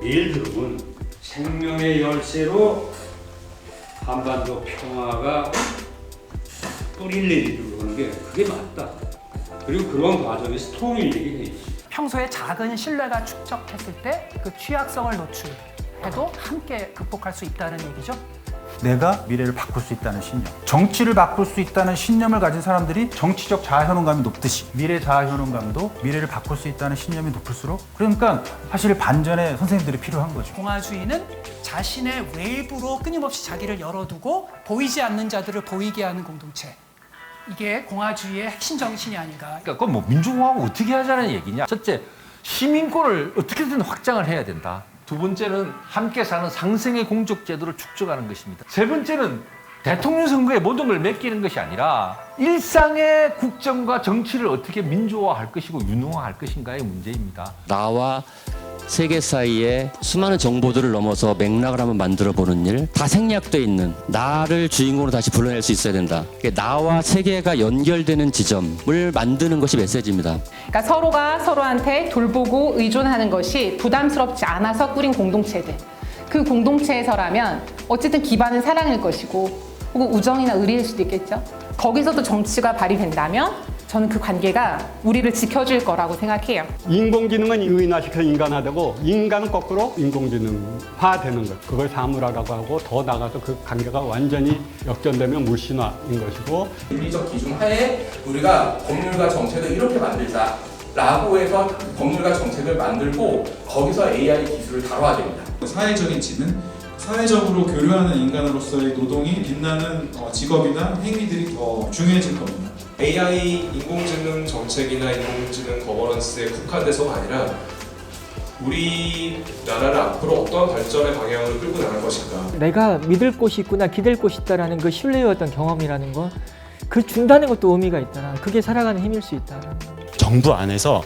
예를 들면 생명의 열쇠로 한반도 평화가 뿌리를 내리려고 하는 게 그게 맞다. 그리고 그런 과정에서 통일되게 돼 있지. 평소에 작은 신뢰가 축적했을 때 그 취약성을 노출해도 함께 극복할 수 있다는 얘기죠. 내가 미래를 바꿀 수 있다는 신념, 정치를 바꿀 수 있다는 신념을 가진 사람들이 정치적 자아효능감이 높듯이 미래 자아효능감도 미래를 바꿀 수 있다는 신념이 높을수록, 그러니까 사실 반전의 선생님들이 필요한 거죠. 공화주의는 자신의 외부로 끊임없이 자기를 열어두고 보이지 않는 자들을 보이게 하는 공동체. 이게 공화주의의 핵심 정신이 아닌가. 그러니까 그건 뭐 민주공화국 어떻게 하자는 얘기냐. 첫째, 시민권을 어떻게든 확장을 해야 된다. 두 번째는 함께 사는 상생의 공적 제도를 축적하는 것입니다. 세 번째는 대통령 선거에 모든 걸 맡기는 것이 아니라 일상의 국정과 정치를 어떻게 민주화할 것이고 유능화할 것인가의 문제입니다. 나와 세계 사이에 수많은 정보들을 넘어서 맥락을 한번 만들어 보는 일, 다 생략돼 있는 나를 주인공으로 다시 불러낼 수 있어야 된다. 나와 세계가 연결되는 지점을 만드는 것이 메시지입니다. 그러니까 서로가 서로한테 돌보고 의존하는 것이 부담스럽지 않아서 꾸린 공동체들. 그 공동체에서라면 어쨌든 기반은 사랑일 것이고 혹은 우정이나 의리일 수도 있겠죠. 거기서도 정치가 발휘된다면 저는 그 관계가 우리를 지켜줄 거라고 생각해요. 인공지능은 유인화시켜서 인간화되고 인간은 거꾸로 인공지능화되는 것. 그걸 사물화라고 하고 더 나아가서 그 관계가 완전히 역전되면 물신화인 것이고, 윤리적 기준 하에 우리가 법률과 정책을 이렇게 만들자 라고 해서 법률과 정책을 만들고 거기서 AI 기술을 다뤄야 됩니다. 사회적인 지능, 사회적으로 교류하는 인간으로서의 노동이 빛나는 직업이나 행위들이 더 중요해질 겁니다. AI 인공지능 정책이나 인공지능 거버넌스에 국한돼서가 아니라 우리나라를 앞으로 어떤 발전의 방향으로 끌고 나갈 것인가. 내가 믿을 곳이 있구나, 기댈 곳이 있다라는 그 신뢰의 어떤 경험이라는 것, 그 준다는 것도 의미가 있다. 그게 살아가는 힘일 수 있다. 정부 안에서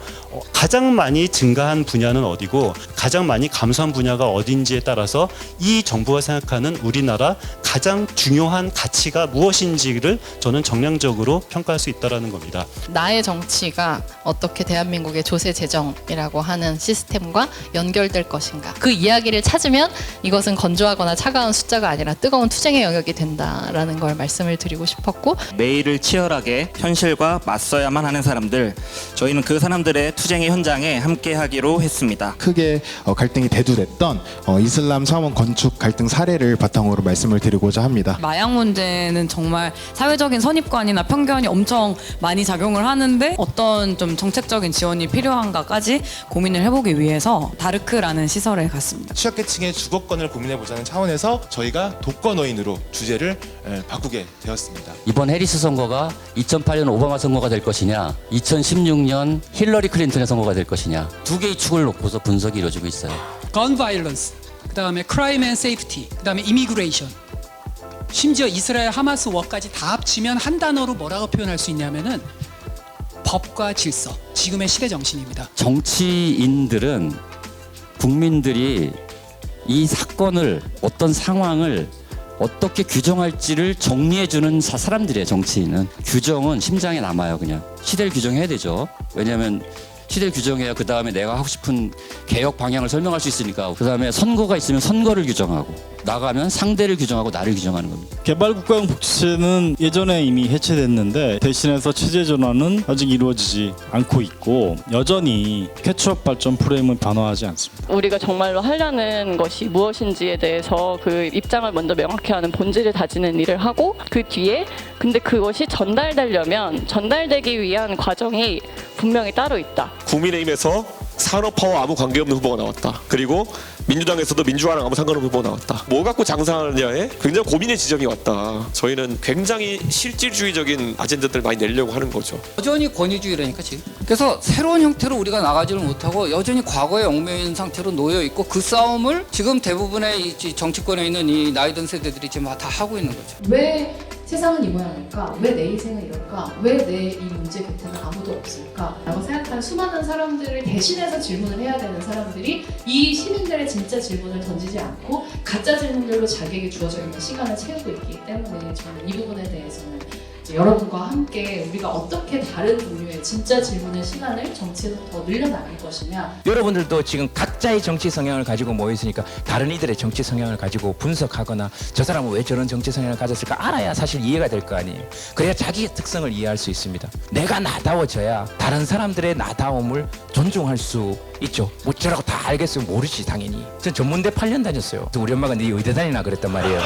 가장 많이 증가한 분야는 어디고 가장 많이 감소한 분야가 어딘지에 따라서 이 정부가 생각하는 우리나라 가장 중요한 가치가 무엇인지를 저는 정량적으로 평가할 수 있다는 겁니다. 나의 정치가 어떻게 대한민국의 조세 재정이라고 하는 시스템과 연결될 것인가. 그 이야기를 찾으면 이것은 건조하거나 차가운 숫자가 아니라 뜨거운 투쟁의 영역이 된다라는 걸 말씀을 드리고 싶었고, 매일을 치열하게 현실과 맞서야만 하는 사람들, 저희는 그 사람들의 투쟁의 현장에 함께하기로 했습니다. 크게 갈등이 대두됐던 이슬람 사원 건축 갈등 사례를 바탕으로 말씀을 드리고자 합니다. 마약 문제는 정말 사회적인 선입관이나 편견이 엄청 많이 작용을 하는데 어떤 좀 정책적인 지원이 필요한가까지 고민을 해보기 위해서 다르크라는 시설에 갔습니다. 취약계층의 주거권을 고민해보자는 차원에서 저희가 독거노인으로 주제를 바꾸게 되었습니다. 이번 해리스 선거가 2008년 오바마 선거가 될 것이냐, 2016년 힐러리 클린턴의 선거가 될 것이냐, 두 개의 축을 놓고서 분석이 이루어지고 있어요. 건 바이런스, 그다음에 크라임 앤 세이프티, 그다음에 이미그레이션, 심지어 이스라엘 하마스 워까지 다 합치면 한 단어로 뭐라고 표현할 수 있냐면은 법과 질서, 지금의 시대 정신입니다. 정치인들은 국민들이 이 사건을, 어떤 상황을 어떻게 규정할지를 정리해주는 사람들이에요. 정치인은 규정은 심장에 남아요. 그냥 시대를 규정해야 되죠. 왜냐하면 시대를 규정해야 그 다음에 내가 하고 싶은 개혁 방향을 설명할 수 있으니까. 그 다음에 선거가 있으면 선거를 규정하고, 나가면 상대를 규정하고 나를 규정하는 겁니다. 개발국가형 복지체는 예전에 이미 해체됐는데 대신해서 체제 전환은 아직 이루어지지 않고 있고 여전히 캐치업 발전 프레임은 변화하지 않습니다. 우리가 정말로 하려는 것이 무엇인지에 대해서 그 입장을 먼저 명확히 하는 본질을 다지는 일을 하고, 그 뒤에 근데 그것이 전달되려면 전달되기 위한 과정이 분명히 따로 있다. 국민의힘에서 산업화와 아무 관계없는 후보가 나왔다. 그리고 민주당에서도 민주화랑 아무 상관없는 후보가 나왔다. 뭐 갖고 장사하느냐에 굉장히 고민의 지점이 왔다. 저희는 굉장히 실질주의적인 아젠다들을 많이 내려고 하는 거죠. 여전히 권위주의라니까 지금. 그래서 새로운 형태로 우리가 나가지를 못하고 여전히 과거에 얽매인 상태로 놓여 있고, 그 싸움을 지금 대부분의 이 정치권에 있는 이 나이 든 세대들이 지금 다 하고 있는 거죠. 왜 세상은 이 모양일까? 왜 내 인생은 이럴까? 왜 내 이 문제 곁에는 아무도 없을까? 라고 생각하는 수많은 사람들을 대신해서 질문을 해야 되는 사람들이 이 시민들의 진짜 질문을 던지지 않고 가짜 질문들로 자기에게 주어져 있는 시간을 채우고 있기 때문에 저는 이 부분에 대해서는 이제 여러분과 함께 우리가 어떻게 다른 종류의 진짜 질문의 시간을 정치에서 더 늘려나갈 것이냐. 여러분들도 지금 각자의 정치 성향을 가지고 모여있으니까 다른 이들의 정치 성향을 가지고 분석하거나 저 사람은 왜 저런 정치 성향을 가졌을까 알아야 사실 이해가 될 거 아니에요. 그래야 자기의 특성을 이해할 수 있습니다. 내가 나다워져야 다른 사람들의 나다움을 존중할 수 있죠. 뭐 저라고 다 알겠어요. 모르지 당연히. 전 전문대 8년 다녔어요. 우리 엄마가 네 의대 다니나 그랬단 말이에요.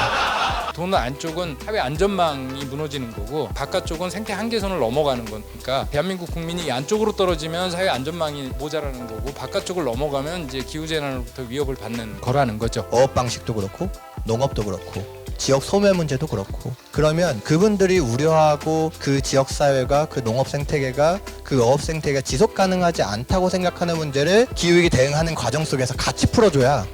돈 안쪽은 사회 안전망이 무너지는 거고 바깥쪽은 생태 한계선을 넘어가는 거니까 대한민국 국민이 이 안쪽으로 떨어지면 사회 안전망이 모자라는 거고 바깥쪽을 넘어가면 이제 기후재난으로부터 위협을 받는 거라는 거죠. 어업 방식도 그렇고 농업도 그렇고 지역 소멸 문제도 그렇고 그러면 그분들이 우려하고 그 지역 사회가 그 농업 생태계가 그 어업 생태계가 지속 가능하지 않다고 생각하는 문제를 기후위기 대응하는 과정 속에서 같이 풀어줘야